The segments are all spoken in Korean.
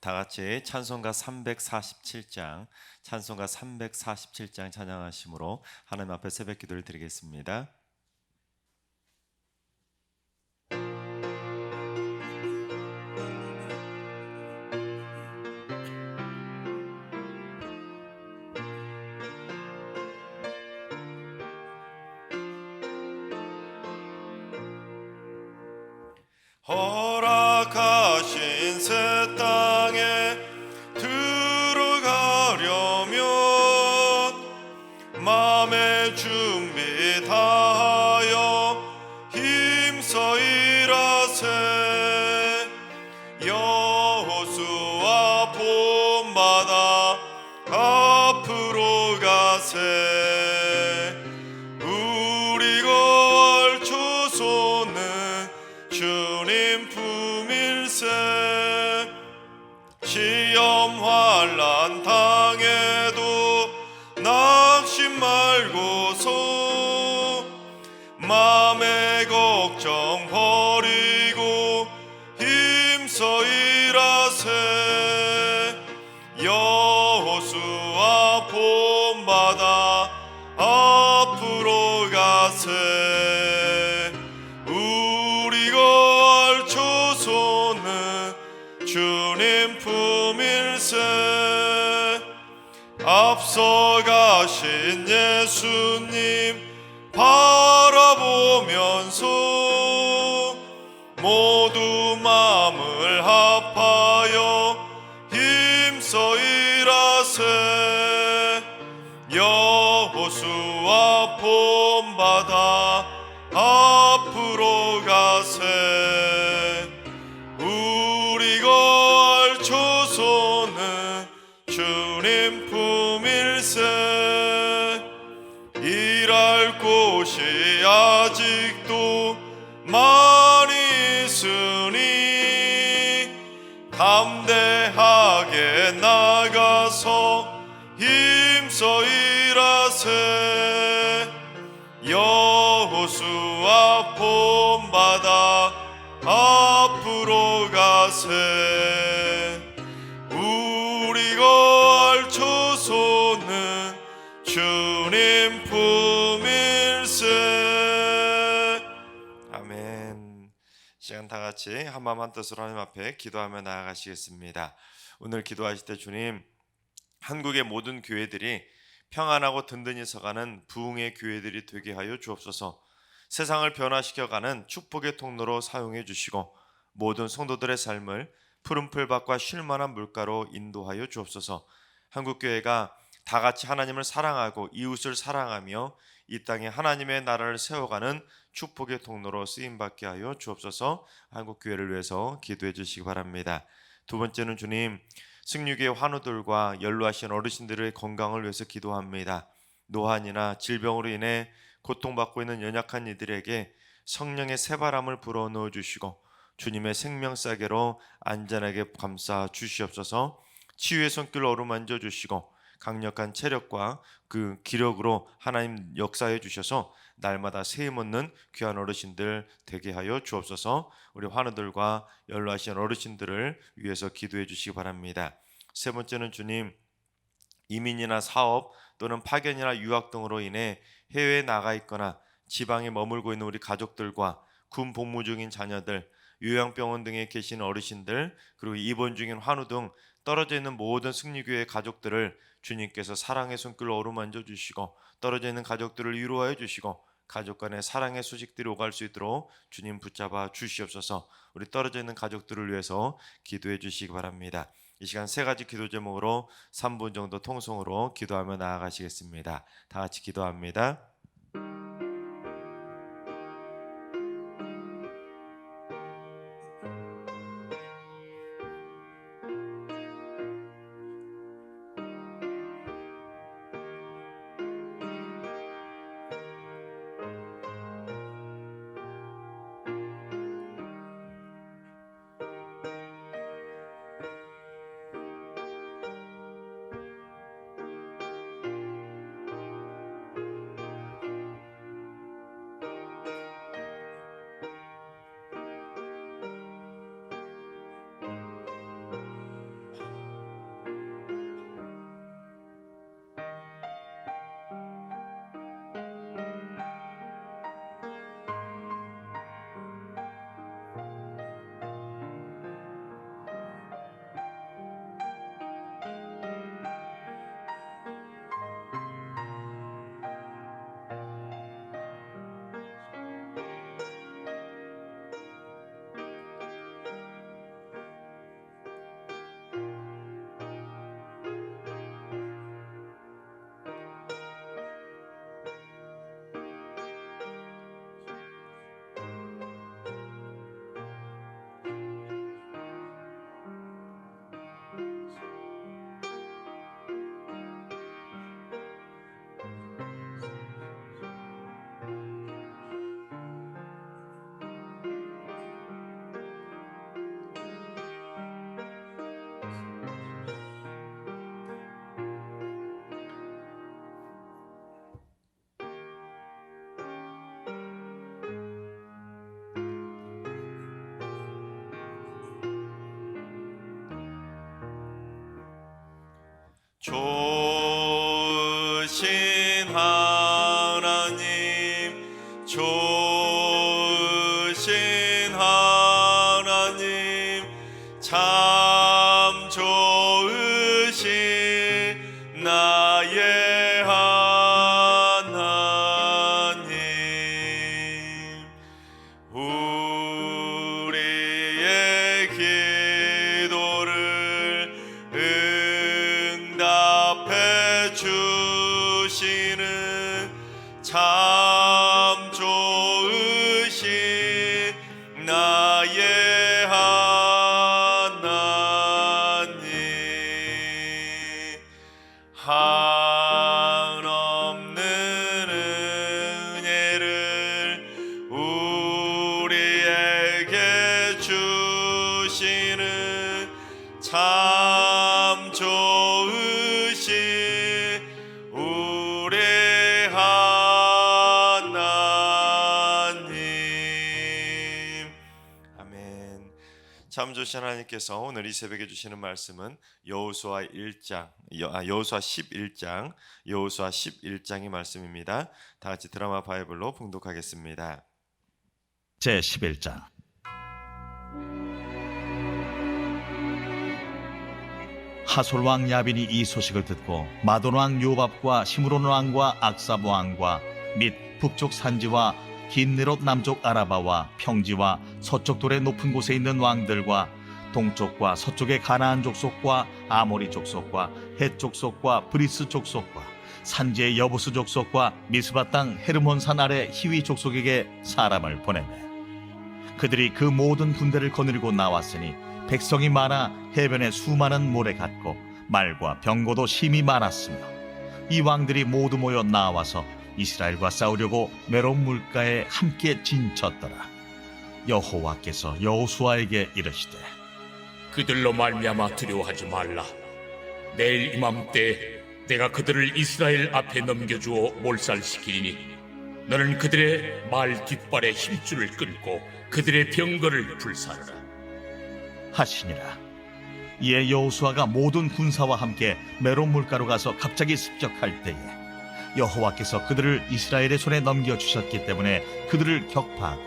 다 같이 찬송가 347장, 찬송가 347장 찬양하심으로 하나님 앞에 새벽 기도를 드리겠습니다. 허락하신 새 땅에 들어가려면 마음의 준비 다하여 힘써 일하세. 여호수아 본받아 앞으로 가세. 우리 거할 조소는 주님 품일세. 시험 환난 당해도 낙심 말고서 맘의 걱정 버리고 힘써 일하세. 여호수아 본받아 앞으로 가세. 우리 거할 조소는 주님 품일세. 앞서 가신 예수님 바라보면서 모두 마음을 합하여 힘써 일하세. 여호수아 본받아 앞으로 가세. 우리 거할 조소는 주님 품일세. 일할 곳이 아직도 많이 있으니 담대하게 나가서 힘써 일하세. 여호수아 본받아 앞으로 가세. 우리 거할 조소는 주님 품일세. 아멘. 시간 다 같이 한 마음 한 뜻으로 하나님 앞에 기도하며 나아가시겠습니다. 오늘 기도하실 때 주님, 한국의 모든 교회들이 평안하고 든든히 서가는 부흥의 교회들이 되게 하여 주옵소서. 세상을 변화시켜가는 축복의 통로로 사용해 주시고 모든 성도들의 삶을 푸른 풀밭과 쉴만한 물가로 인도하여 주옵소서. 한국교회가 다 같이 하나님을 사랑하고 이웃을 사랑하며 이 땅에 하나님의 나라를 세워가는 축복의 통로로 쓰임받게 하여 주옵소서. 한국교회를 위해서 기도해 주시기 바랍니다. 두 번째는 주님, 승류교회 환우들과 연로하신 어르신들의 건강을 위해서 기도합니다. 노환이나 질병으로 인해 고통받고 있는 연약한 이들에게 성령의 새바람을 불어넣어 주시고 주님의 생명싸개로 안전하게 감싸 주시옵소서. 치유의 손길로 어루만져 주시고 강력한 체력과 그 기력으로 하나님 역사해 주셔서 날마다 세임 얻는 귀한 어르신들 되게 하여 주옵소서. 우리 환우들과 연로하신 어르신들을 위해서 기도해 주시기 바랍니다. 세 번째는 주님, 이민이나 사업 또는 파견이나 유학 등으로 인해 해외에 나가 있거나 지방에 머물고 있는 우리 가족들과 군 복무 중인 자녀들, 요양병원 등에 계신 어르신들, 그리고 입원 중인 환우 등 떨어져 있는 모든 승리교회 가족들을 주님께서 사랑의 손길로 어루만져 주시고 떨어져 있는 가족들을 위로하여 주시고 가족 간의 사랑의 소식들이 오갈 수 있도록 주님 붙잡아 주시옵소서. 우리 떨어져 있는 가족들을 위해서 기도해 주시기 바랍니다. 이 시간 세 가지 기도 제목으로 3분 정도 통성으로 기도하며 나아가시겠습니다. 다 같이 기도합니다. 좋으신 하나님, 좋으신 하나님, 참 좋으신 나의 하나님. 우리의 기도를 응답해 주시는 참 좋으신 나의 하나님. 한없는 은혜를 우리에게 주시는 참 좋으신 우리 하나님. 아멘. 참 좋으신 하나님께서 오늘 이 새벽에 주시는 말씀은 여호수아 11장의 말씀입니다. 다 같이 드라마 바이블로 봉독하겠습니다. 제11장. 하솔 왕 야빈이 이 소식을 듣고 마돈 왕 요밥과 시므론 왕과 악삽 왕과 및 북쪽 산지와 긴느롯 남쪽 아라바와 평지와 서쪽 돌의 높은 곳에 있는 왕들과 동쪽과 서쪽의 가나안 족속과 아모리 족속과 헷 족속과 브리스 족속과 산지의 여부스 족속과 미스바 땅 헤르몬산 아래 히위 족속에게 사람을 보내매 그들이 그 모든 군대를 거느리고 나왔으니 백성이 많아 해변에 수많은 모래 같고 말과 병거도 심히 많았으며 이 왕들이 모두 모여 나와서 이스라엘과 싸우려고 메론 물가에 함께 진쳤더라. 여호와께서 여호수아에게 이르시되 그들로 말미암아 두려워하지 말라. 내일 이맘때 내가 그들을 이스라엘 앞에 넘겨주어 몰살시키리니 너는 그들의 말 뒷발에 힘줄을 끊고 그들의 병거를 불사르라 하시니라. 이에 여호수아가 모든 군사와 함께 메론 물가로 가서 갑자기 습격할 때에 여호와께서 그들을 이스라엘의 손에 넘겨주셨기 때문에 그들을 격파하고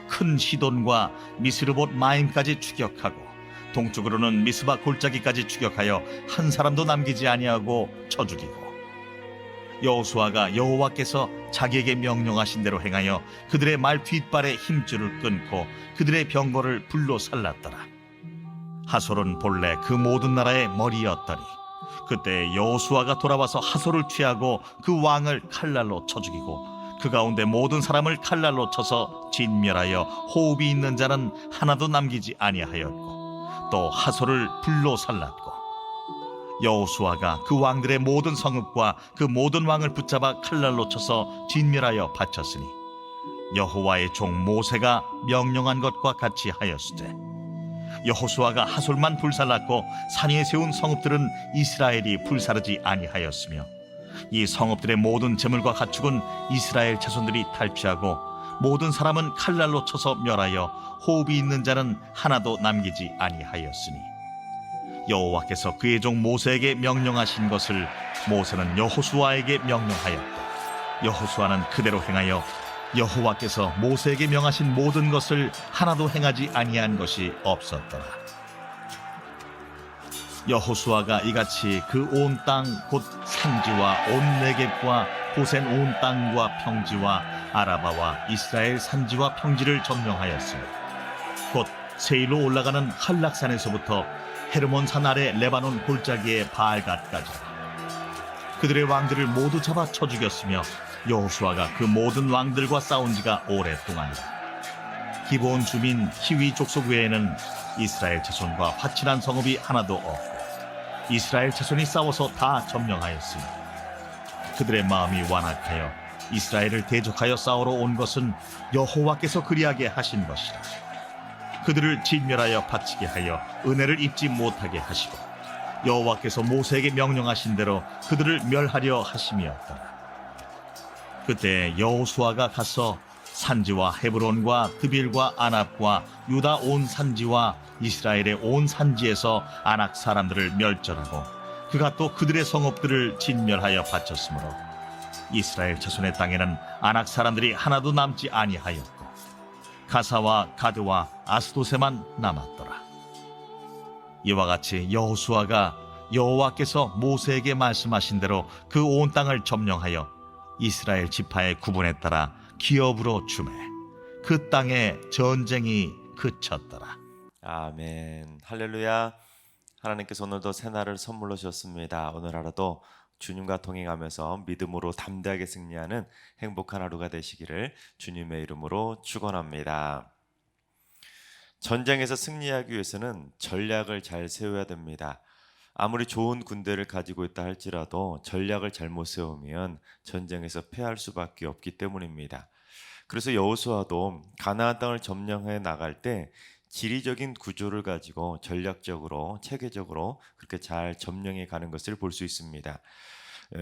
큰 시돈과 미스르봇 마임까지 추격하고 동쪽으로는 미스바 골짜기까지 추격하여 한 사람도 남기지 아니하고 쳐 죽이고 여호수아가 여호와께서 자기에게 명령하신 대로 행하여 그들의 말 뒷발에 힘줄을 끊고 그들의 병거를 불로 살랐더라. 하솔은 본래 그 모든 나라의 머리였더니 그때 여호수아가 돌아와서 하솔을 취하고 그 왕을 칼날로 쳐 죽이고 그 가운데 모든 사람을 칼날로 쳐서 진멸하여 호흡이 있는 자는 하나도 남기지 아니하였고 또 하솔을 불로 살랐고 여호수아가 그 왕들의 모든 성읍과 그 모든 왕을 붙잡아 칼날로 쳐서 진멸하여 바쳤으니 여호와의 종 모세가 명령한 것과 같이 하였으되 여호수아가 하솔만 불살랐고 산 위에 세운 성읍들은 이스라엘이 불사르지 아니하였으며 이 성읍들의 모든 재물과 가축은 이스라엘 자손들이 탈취하고 모든 사람은 칼날로 쳐서 멸하여 호흡이 있는 자는 하나도 남기지 아니하였으니 여호와께서 그의 종 모세에게 명령하신 것을 모세는 여호수아에게 명령하였고 여호수아는 그대로 행하여 여호와께서 모세에게 명하신 모든 것을 하나도 행하지 아니한 것이 없었더라. 여호수아가 이같이 그 온 땅 곧 산지와 온 네겝과 고센 온 땅과 평지와 아라바와 이스라엘 산지와 평지를 점령하였으며 곧 세일로 올라가는 한락산에서부터 헤르몬산 아래 레바논 골짜기의 바알갓까지 그들의 왕들을 모두 잡아 쳐 죽였으며 여호수아가 그 모든 왕들과 싸운 지가 오랫동안이라. 기브온 주민 히위 족속 외에는 이스라엘 자손과 화친한 성읍이 하나도 없고 이스라엘 자손이 싸워서 다 점령하였으니 그들의 마음이 완악하여 이스라엘을 대적하여 싸우러 온 것은 여호와께서 그리하게 하신 것이라. 그들을 진멸하여 바치게 하여 은혜를 입지 못하게 하시고 여호와께서 모세에게 명령하신 대로 그들을 멸하려 하심이었더라. 그때 여호수아가 가서 산지와 헤브론과 드빌과 아납과 유다 온 산지와 이스라엘의 온 산지에서 아낙 사람들을 멸절하고 그가 또 그들의 성읍들을 진멸하여 바쳤으므로 이스라엘 자손의 땅에는 아낙 사람들이 하나도 남지 아니하였고 가사와 가드와 아스도세만 남았더라. 이와 같이 여호수아가 여호와께서 모세에게 말씀하신 대로 그 온 땅을 점령하여 이스라엘 지파의 구분에 따라 기업으로 주매 그 땅에 전쟁이 그쳤더라. 아멘. 할렐루야. 하나님께서 오늘도 새날을 선물로 주셨습니다. 오늘 하루도 주님과 동행하면서 믿음으로 담대하게 승리하는 행복한 하루가 되시기를 주님의 이름으로 축원합니다. 전쟁에서 승리하기 위해서는 전략을 잘 세워야 됩니다. 아무리 좋은 군대를 가지고 있다 할지라도 전략을 잘못 세우면 전쟁에서 패할 수밖에 없기 때문입니다. 그래서 여호수아도 가나안 땅을 점령해 나갈 때 지리적인 구조를 가지고 전략적으로 체계적으로 그렇게 잘 점령해 가는 것을 볼 수 있습니다.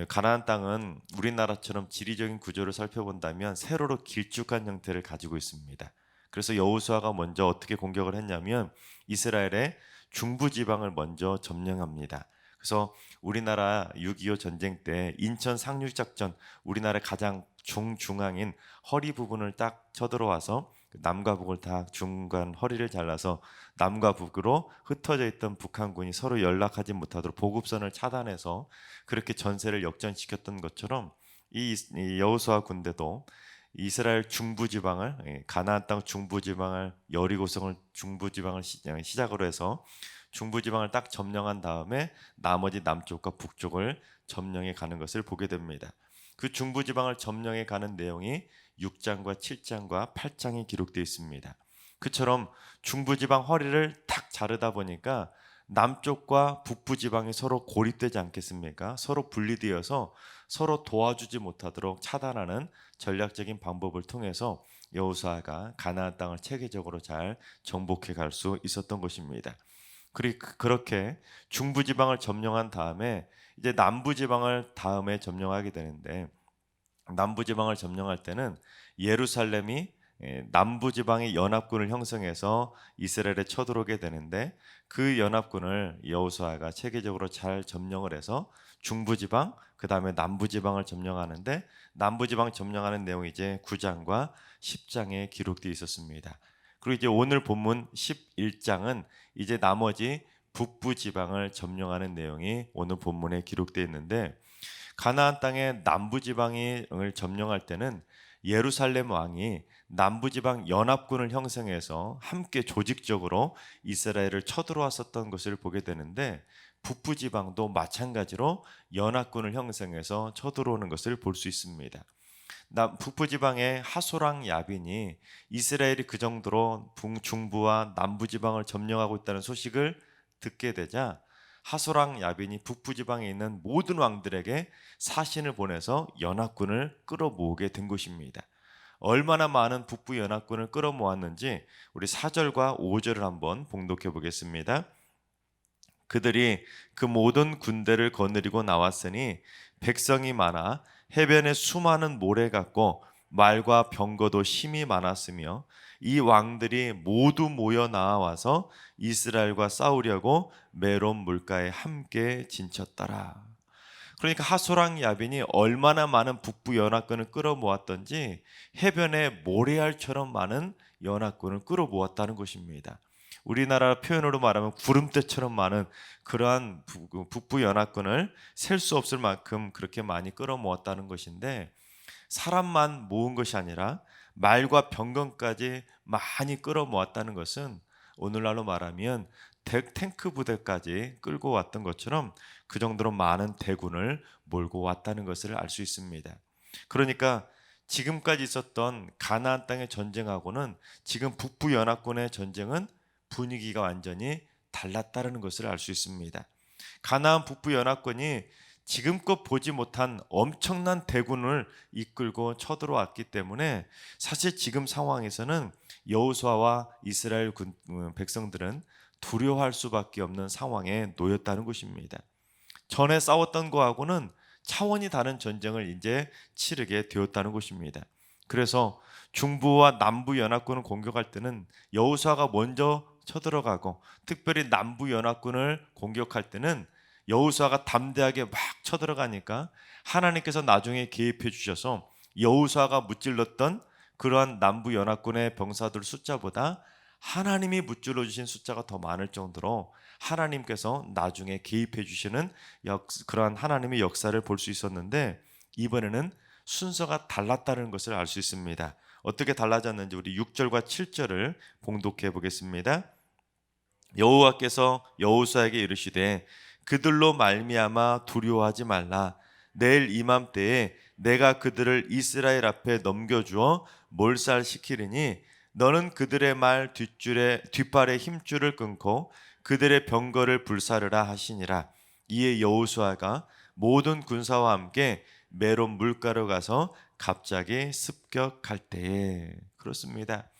가나안 땅은 우리나라처럼 지리적인 구조를 살펴본다면 세로로 길쭉한 형태를 가지고 있습니다. 그래서 여호수아가 먼저 어떻게 공격을 했냐면 이스라엘의 중부 지방을 먼저 점령합니다. 그래서 우리나라 6.25 전쟁 때 인천 상륙작전, 우리나라의 가장 중앙인 허리 부분을 딱 쳐들어와서 남과 북을 다 중간 허리를 잘라서 남과 북으로 흩어져 있던 북한군이 서로 연락하지 못하도록 보급선을 차단해서 그렇게 전세를 역전시켰던 것처럼 이 여호수아 군대도 이스라엘 중부 지방을, 가나안 땅 중부 지방을, 여리고성을 중부 지방을 시작으로 해서 중부 지방을 딱 점령한 다음에 나머지 남쪽과 북쪽을 점령해 가는 것을 보게 됩니다. 그 중부 지방을 점령해 가는 내용이 6장과 7장과 8장에 기록되어 있습니다. 그처럼 중부 지방 허리를 탁 자르다 보니까 남쪽과 북부 지방이 서로 고립되지 않겠습니까? 서로 분리되어서 서로 도와주지 못하도록 차단하는 전략적인 방법을 통해서 여호수아가 가나안 땅을 체계적으로 잘 정복해 갈 수 있었던 것입니다. 그렇게 중부 지방을 점령한 다음에 이제 남부 지방을 다음에 점령하게 되는데, 남부 지방을 점령할 때는 예루살렘이 남부 지방의 연합군을 형성해서 이스라엘에 쳐들어오게 되는데, 그 연합군을 여호수아가 체계적으로 잘 점령을 해서 중부 지방, 그 다음에 남부 지방을 점령하는데, 남부 지방 점령하는 내용이 이제 9장과 10장에 기록되어 있었습니다. 그리고 이제 오늘 본문 11장은 이제 나머지 북부 지방을 점령하는 내용이 오늘 본문에 기록되어 있는데, 가나안 땅의 남부 지방을 점령할 때는 예루살렘 왕이 남부 지방 연합군을 형성해서 함께 조직적으로 이스라엘을 쳐들어왔었던 것을 보게 되는데, 북부 지방도 마찬가지로 연합군을 형성해서 쳐들어오는 것을 볼 수 있습니다. 북부 지방의 하소랑 야빈이 이스라엘이 그 정도로 중부와 남부 지방을 점령하고 있다는 소식을 듣게 되자 하소랑 야빈이 북부 지방에 있는 모든 왕들에게 사신을 보내서 연합군을 끌어모으게 된 것입니다. 얼마나 많은 북부 연합군을 끌어모았는지 우리 4절과 5절을 한번 봉독해 보겠습니다. 그들이 그 모든 군대를 거느리고 나왔으니 백성이 많아 해변에 수많은 모래 같고 말과 병거도 힘이 많았으며 이 왕들이 모두 모여 나와서 이스라엘과 싸우려고 메론 물가에 함께 진쳤더라. 그러니까 하소랑 야빈이 얼마나 많은 북부 연합군을 끌어모았던지 해변에 모래알처럼 많은 연합군을 끌어모았다는 것입니다. 우리나라 표현으로 말하면 구름대처럼 많은 그러한 북부 연합군을 셀 수 없을 만큼 그렇게 많이 끌어모았다는 것인데, 사람만 모은 것이 아니라 말과 병거까지 많이 끌어모았다는 것은 오늘날로 말하면 탱크 부대까지 끌고 왔던 것처럼 그 정도로 많은 대군을 몰고 왔다는 것을 알 수 있습니다. 그러니까 지금까지 있었던 가나안 땅의 전쟁하고는 지금 북부 연합군의 전쟁은 분위기가 완전히 달랐다는 것을 알 수 있습니다. 가나안 북부 연합군이 지금껏 보지 못한 엄청난 대군을 이끌고 쳐들어왔기 때문에 사실 지금 상황에서는 여호수아와 이스라엘 백성들은 두려워할 수밖에 없는 상황에 놓였다는 것입니다. 전에 싸웠던 거하고는 차원이 다른 전쟁을 이제 치르게 되었다는 것입니다. 그래서 중부와 남부 연합군을 공격할 때는 여호수아가 먼저 쳐들어가고, 특별히 남부 연합군을 공격할 때는 여호수아가 담대하게 막 쳐들어가니까 하나님께서 나중에 개입해 주셔서 여호수아가 무찔렀던 그러한 남부 연합군의 병사들 숫자보다 하나님이 무찔러 주신 숫자가 더 많을 정도로 하나님께서 나중에 개입해 주시는 그러한 하나님의 역사를 볼 수 있었는데, 이번에는 순서가 달랐다는 것을 알 수 있습니다. 어떻게 달라졌는지 우리 6절과 7절을 봉독해 보겠습니다. 여호와께서 여호수아에게 이르시되 그들로 말미암아 두려워하지 말라. 내일 이맘때에 내가 그들을 이스라엘 앞에 넘겨주어 몰살시키리니 너는 그들의 말 뒷발에 힘줄을 끊고 그들의 병거를 불사르라 하시니라. 이에 여호수아가 모든 군사와 함께 메론 물가로 가서 갑자기 습격할 때에, 그렇습니다.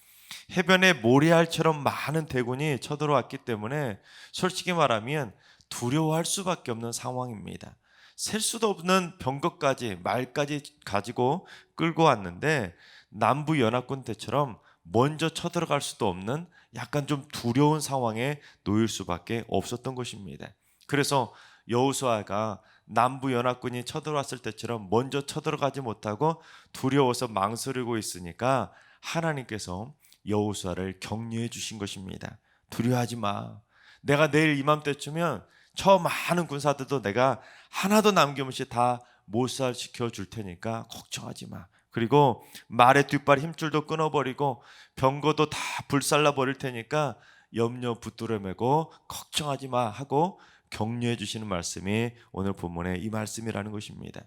해변에 모래알처럼 많은 대군이 쳐들어왔기 때문에 솔직히 말하면 두려워할 수밖에 없는 상황입니다. 셀 수도 없는 병거까지 말까지 가지고 끌고 왔는데 남부 연합군 때처럼 먼저 쳐들어갈 수도 없는 약간 좀 두려운 상황에 놓일 수밖에 없었던 것입니다. 그래서 여호수아가 남부 연합군이 쳐들어왔을 때처럼 먼저 쳐들어가지 못하고 두려워서 망설이고 있으니까 하나님께서 여호수아를 격려해 주신 것입니다. 두려워하지 마. 내가 내일 이맘때쯤면 저 많은 군사들도 내가 하나도 남김없이 다 몰살시켜 줄 테니까 걱정하지 마. 그리고 말의 뒷발 힘줄도 끊어버리고 병거도 다 불살라 버릴 테니까 염려 붙들어 매고 걱정하지 마 하고 격려해 주시는 말씀이 오늘 본문의 이 말씀이라는 것입니다.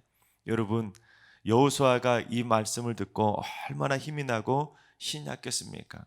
여러분, 여호수아가 이 말씀을 듣고 얼마나 힘이 나고 신이 났겠습니까?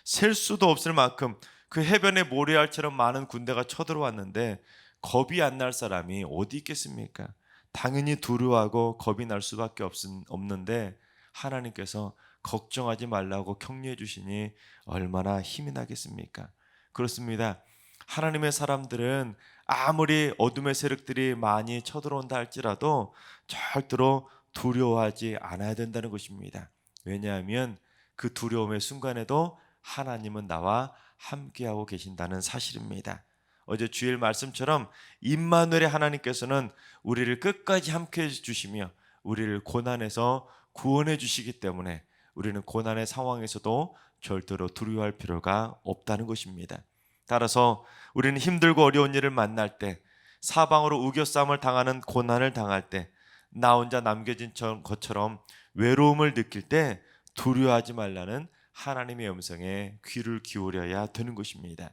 셀 수도 없을 만큼 그 해변에 모래알처럼 많은 군대가 쳐들어왔는데 겁이 안 날 사람이 어디 있겠습니까? 당연히 두려워하고 겁이 날 수밖에 없는데 하나님께서 걱정하지 말라고 격려해 주시니 얼마나 힘이 나겠습니까? 그렇습니다. 하나님의 사람들은 아무리 어둠의 세력들이 많이 쳐들어온다 할지라도 절대로 두려워하지 않아야 된다는 것입니다. 왜냐하면 그 두려움의 순간에도 하나님은 나와 함께하고 계신다는 사실입니다. 어제 주일 말씀처럼 임마누엘의 하나님께서는 우리를 끝까지 함께해 주시며 우리를 고난에서 구원해 주시기 때문에 우리는 고난의 상황에서도 절대로 두려워할 필요가 없다는 것입니다. 따라서 우리는 힘들고 어려운 일을 만날 때, 사방으로 우겨싸움을 당하는 고난을 당할 때, 나 혼자 남겨진 것처럼 외로움을 느낄 때 두려워하지 말라는 하나님의 음성에 귀를 기울여야 되는 것입니다.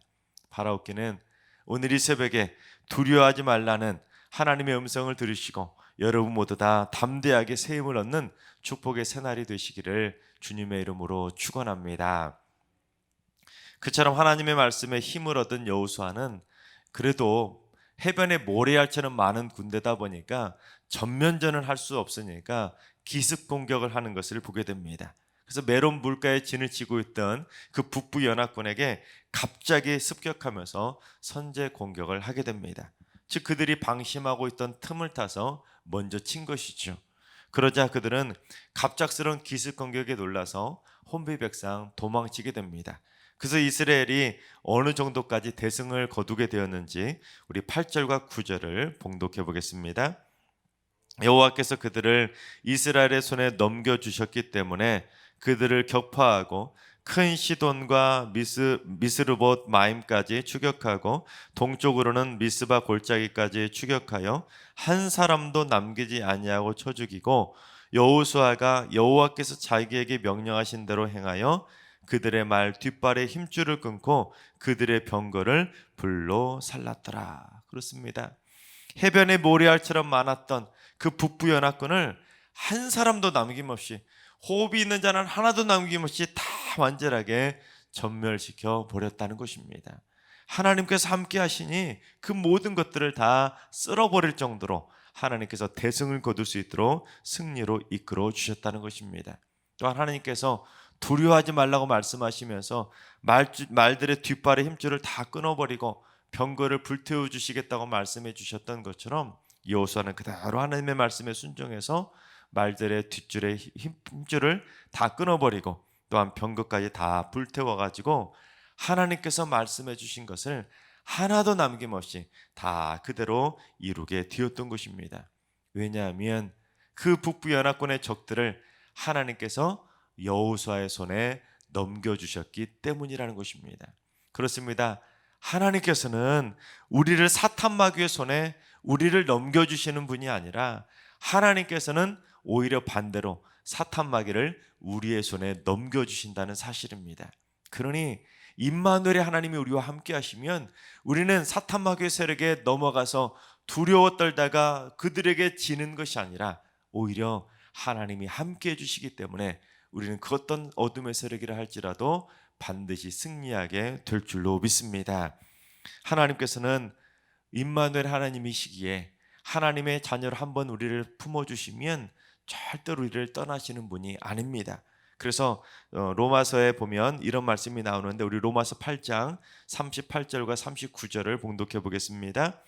바라옵기는 오늘 이 새벽에 두려워하지 말라는 하나님의 음성을 들으시고 여러분 모두 다 담대하게 새 힘을 얻는 축복의 새날이 되시기를 주님의 이름으로 축원합니다. 그처럼 하나님의 말씀에 힘을 얻은 여호수아는 그래도 해변에 모래알처럼 많은 군대다 보니까 전면전을 할 수 없으니까 기습 공격을 하는 것을 보게 됩니다. 그래서 메론 물가에 진을 치고 있던 그 북부 연합군에게 갑자기 습격하면서 선제 공격을 하게 됩니다. 즉 그들이 방심하고 있던 틈을 타서 먼저 친 것이죠. 그러자 그들은 갑작스러운 기습 공격에 놀라서 혼비백상 도망치게 됩니다. 그래서 이스라엘이 어느 정도까지 대승을 거두게 되었는지 우리 8절과 9절을 봉독해 보겠습니다. 여호와께서 그들을 이스라엘의 손에 넘겨주셨기 때문에 그들을 격파하고 큰 시돈과 미스르봇 마임까지 추격하고 동쪽으로는 미스바 골짜기까지 추격하여 한 사람도 남기지 아니하고 쳐 죽이고 여호수아가 여호와께서 자기에게 명령하신 대로 행하여 그들의 말 뒷발에 힘줄을 끊고 그들의 병거를 불로 살랐더라. 그렇습니다. 해변에 모래알처럼 많았던 그 북부 연합군을 한 사람도 남김없이, 호흡이 있는 자는 하나도 남김없이 다 완전하게 전멸시켜 버렸다는 것입니다. 하나님께서 함께 하시니 그 모든 것들을 다 쓸어버릴 정도로 하나님께서 대승을 거둘 수 있도록 승리로 이끌어 주셨다는 것입니다. 또한 하나님께서 두려워하지 말라고 말씀하시면서 말들의 뒷발의 힘줄을 다 끊어버리고 병거를 불태워 주시겠다고 말씀해 주셨던 것처럼 여호수아는 그대로 하나님의 말씀에 순종해서 말들의 뒷줄의 힘줄을 다 끊어버리고 또한 병거까지 다 불태워가지고 하나님께서 말씀해 주신 것을 하나도 남김없이 다 그대로 이루게 되었던 것입니다. 왜냐하면 그 북부 연합군의 적들을 하나님께서 여호수아의 손에 넘겨주셨기 때문이라는 것입니다. 그렇습니다. 하나님께서는 우리를 사탄 마귀의 손에 우리를 넘겨주시는 분이 아니라 하나님께서는 오히려 반대로 사탄 마귀를 우리의 손에 넘겨주신다는 사실입니다. 그러니 임마누엘의 하나님이 우리와 함께 하시면 우리는 사탄 마귀의 세력에 넘어가서 두려워 떨다가 그들에게 지는 것이 아니라 오히려 하나님이 함께 해주시기 때문에 우리는 그 어떤 어둠의 세력이라 할지라도 반드시 승리하게 될 줄로 믿습니다. 하나님께서는 임마누엘 하나님이시기에 하나님의 자녀를 한번 우리를 품어주시면 절대로 우리를 떠나시는 분이 아닙니다. 그래서 로마서에 보면 이런 말씀이 나오는데 우리 로마서 8장 38절과 39절을 봉독해 보겠습니다.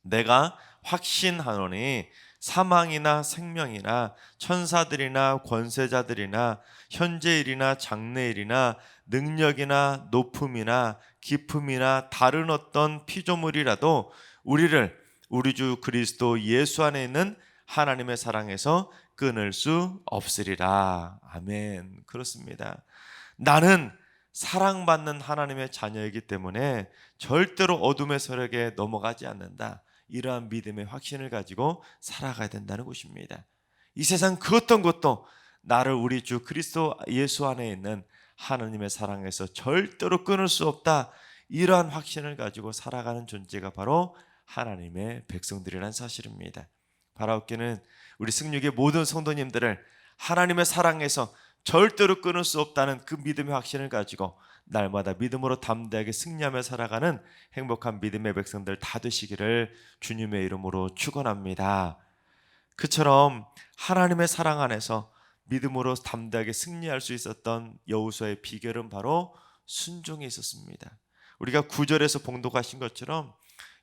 내가 확신하노니 사망이나 생명이나 천사들이나 권세자들이나 현재일이나 장래일이나 능력이나 높음이나 깊음이나 다른 어떤 피조물이라도 우리를 우리 주 그리스도 예수 안에 있는 하나님의 사랑에서 끊을 수 없으리라. 아멘. 그렇습니다. 나는 사랑받는 하나님의 자녀이기 때문에 절대로 어둠의 세력에 넘어가지 않는다. 이러한 믿음의 확신을 가지고 살아가야 된다는 것입니다. 이 세상 그 어떤 것도 나를 우리 주 그리스도 예수 안에 있는 하나님의 사랑에서 절대로 끊을 수 없다. 이러한 확신을 가지고 살아가는 존재가 바로 하나님의 백성들이라는 사실입니다. 바라옵기는 우리 승육의 모든 성도님들을 하나님의 사랑에서 절대로 끊을 수 없다는 그 믿음의 확신을 가지고 날마다 믿음으로 담대하게 승리하며 살아가는 행복한 믿음의 백성들 다 되시기를 주님의 이름으로 축원합니다. 그처럼 하나님의 사랑 안에서 믿음으로 담대하게 승리할 수 있었던 여호수아의 비결은 바로 순종에 있었습니다. 우리가 9절에서 봉독하신 것처럼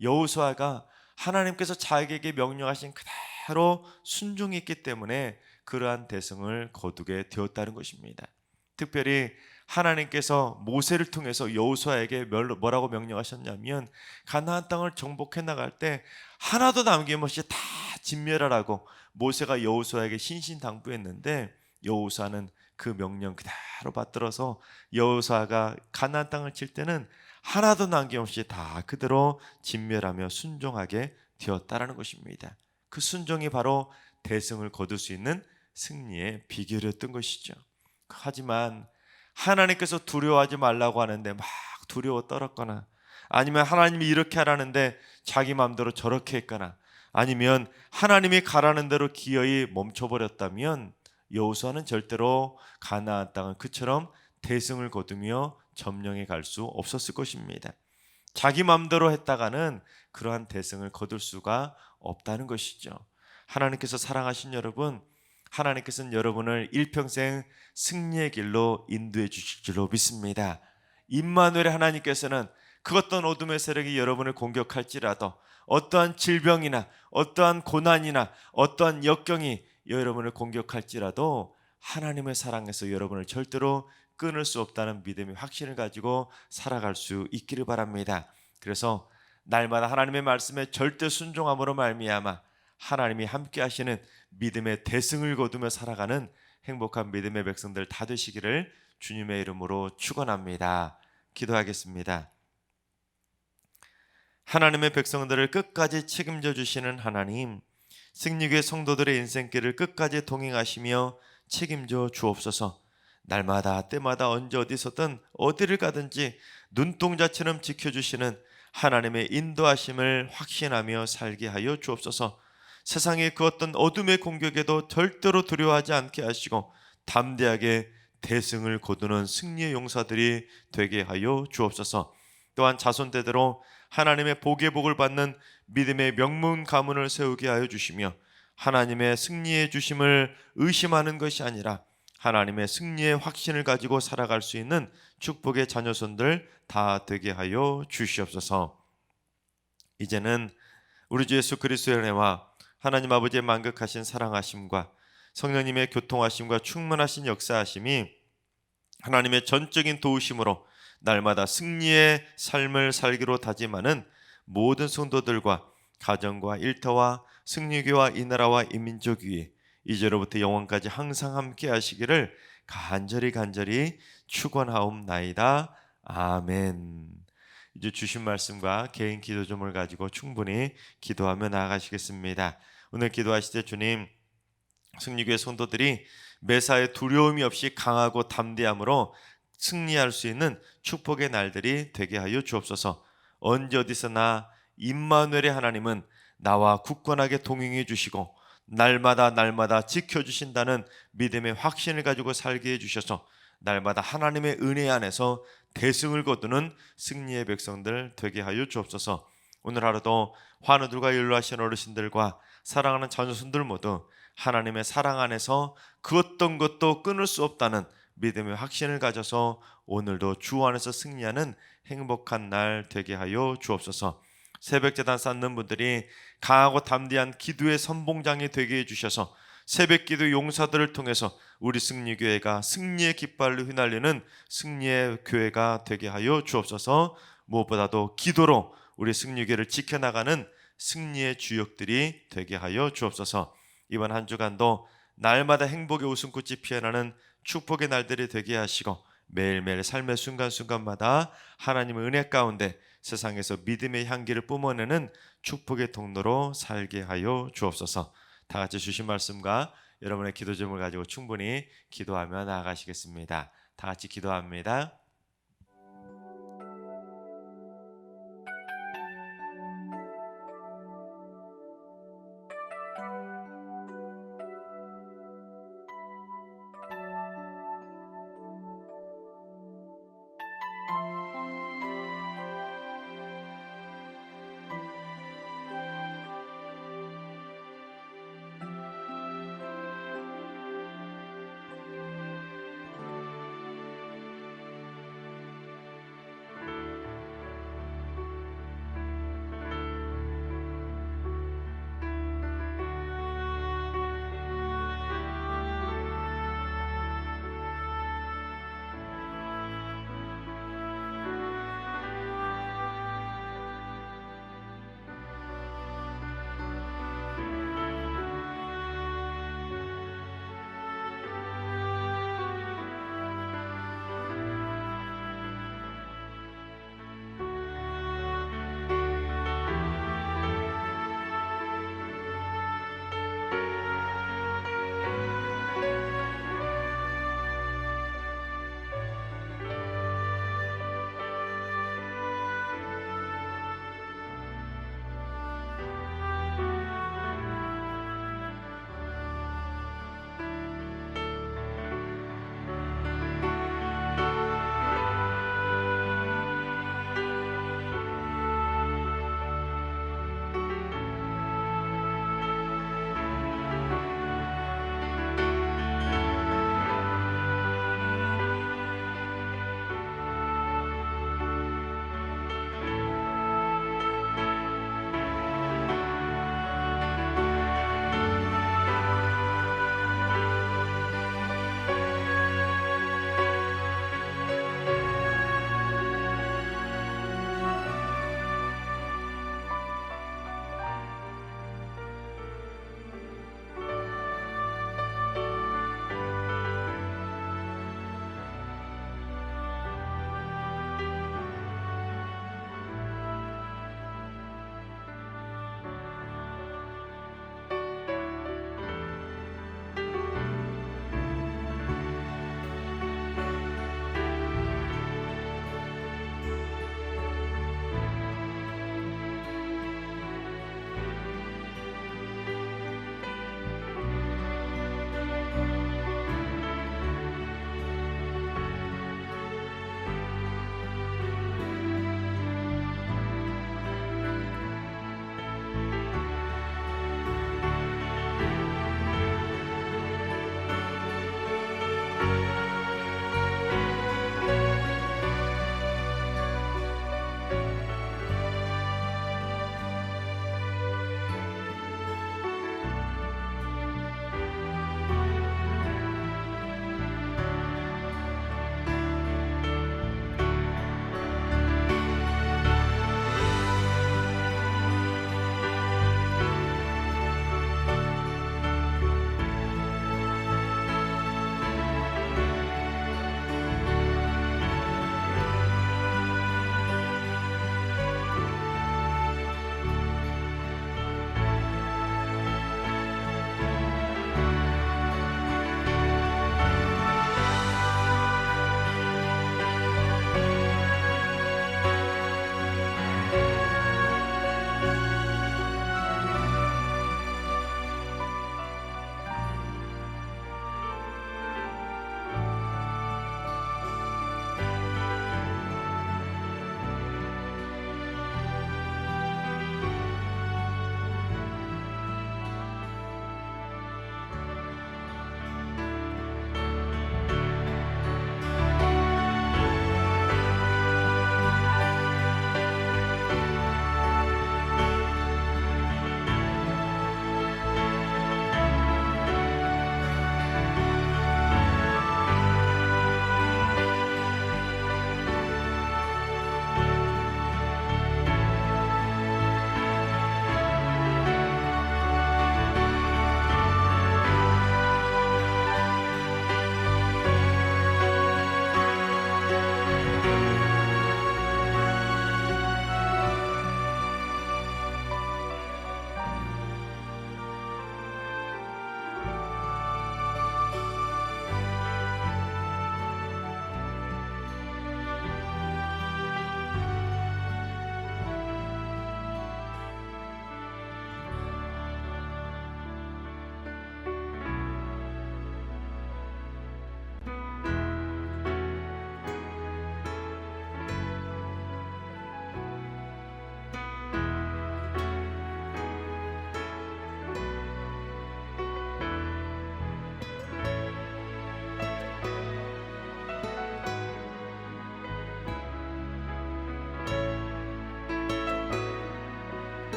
여호수아가 하나님께서 자기에게 명령하신 그대로 순종이 있기 때문에 그러한 대승을 거두게 되었다는 것입니다. 특별히 하나님께서 모세를 통해서 여호수아에게 뭐라고 명령하셨냐면 가나안 땅을 정복해 나갈 때 하나도 남김없이 다 진멸하라고 모세가 여호수아에게 신신당부했는데 여호수아는 그 명령 그대로 받들어서 여호수아가 가나안 땅을 칠 때는 하나도 남김없이 다 그대로 진멸하며 순종하게 되었다라는 것입니다. 그 순종이 바로 대승을 거둘 수 있는 승리의 비결이었던 것이죠. 하지만 하나님께서 두려워하지 말라고 하는데 막 두려워 떨었거나 아니면 하나님이 이렇게 하라는데 자기 마음대로 저렇게 했거나 아니면 하나님이 가라는 대로 기어이 멈춰버렸다면 여호수아는 절대로 가나안 땅을 그처럼 대승을 거두며 점령해 갈 수 없었을 것입니다. 자기 마음대로 했다가는 그러한 대승을 거둘 수가 없다는 것이죠. 하나님께서 사랑하신 여러분, 하나님께서는 여러분을 일평생 승리의 길로 인도해 주실 줄로 믿습니다. 임마누엘 하나님께서는 그 어떤 어둠의 세력이 여러분을 공격할지라도 어떠한 질병이나 어떠한 고난이나 어떠한 역경이 여러분을 공격할지라도 하나님의 사랑에서 여러분을 절대로 끊을 수 없다는 믿음의 확신을 가지고 살아갈 수 있기를 바랍니다. 그래서 날마다 하나님의 말씀에 절대 순종함으로 말미암아 하나님이 함께 하시는 믿음의 대승을 거두며 살아가는 행복한 믿음의 백성들 다 되시기를 주님의 이름으로 축원합니다. 기도하겠습니다. 하나님의 백성들을 끝까지 책임져 주시는 하나님, 승리교회 성도들의 인생길을 끝까지 동행하시며 책임져 주옵소서. 날마다 때마다 언제 어디서든 어디를 가든지 눈동자처럼 지켜주시는 하나님의 인도하심을 확신하며 살게 하여 주옵소서. 세상의 그 어떤 어둠의 공격에도 절대로 두려워하지 않게 하시고 담대하게 대승을 거두는 승리의 용사들이 되게 하여 주옵소서. 또한 자손대대로 하나님의 복의 복을 받는 믿음의 명문 가문을 세우게 하여 주시며 하나님의 승리의 주심을 의심하는 것이 아니라 하나님의 승리의 확신을 가지고 살아갈 수 있는 축복의 자녀손들 다 되게 하여 주시옵소서. 이제는 우리 주 예수 그리스도의 은혜와 하나님 아버지의 만극하신 사랑하심과 성령님의 교통하심과 충만하신 역사하심이 하나님의 전적인 도우심으로 날마다 승리의 삶을 살기로 다짐하는 모든 성도들과 가정과 일터와 승리교와 이 나라와 이 민족 위에 이제로부터 영원까지 항상 함께 하시기를 간절히 축원하옵나이다. 아멘. 이제 주신 말씀과 개인 기도 점을 가지고 충분히 기도하며 나아가시겠습니다. 오늘 기도하실 때 주님, 승리교회 성도들이 매사에 두려움이 없이 강하고 담대함으로 승리할 수 있는 축복의 날들이 되게 하여 주옵소서. 언제 어디서나 임마누엘의 하나님은 나와 굳건하게 동행해 주시고 날마다 지켜주신다는 믿음의 확신을 가지고 살게 해주셔서 날마다 하나님의 은혜 안에서 대승을 거두는 승리의 백성들 되게 하여 주옵소서. 오늘 하루도 환우들과 연로하신 어르신들과 사랑하는 자녀손들 모두 하나님의 사랑 안에서 그 어떤 것도 끊을 수 없다는 믿음의 확신을 가져서 오늘도 주 안에서 승리하는 행복한 날 되게 하여 주옵소서. 새벽제단 쌓는 분들이 강하고 담대한 기도의 선봉장이 되게 해주셔서 새벽기도 용사들을 통해서 우리 승리교회가 승리의 깃발로 휘날리는 승리의 교회가 되게 하여 주옵소서. 무엇보다도 기도로 우리 승리교회를 지켜나가는 승리의 주역들이 되게 하여 주옵소서. 이번 한 주간도 날마다 행복의 웃음꽃이 피어나는 축복의 날들이 되게 하시고 매일매일 삶의 순간순간마다 하나님의 은혜 가운데 세상에서 믿음의 향기를 뿜어내는 축복의 통로로 살게 하여 주옵소서. 다 같이 주신 말씀과 여러분의 기도 제목을 가지고 충분히 기도하며 나아가시겠습니다. 다 같이 기도합니다.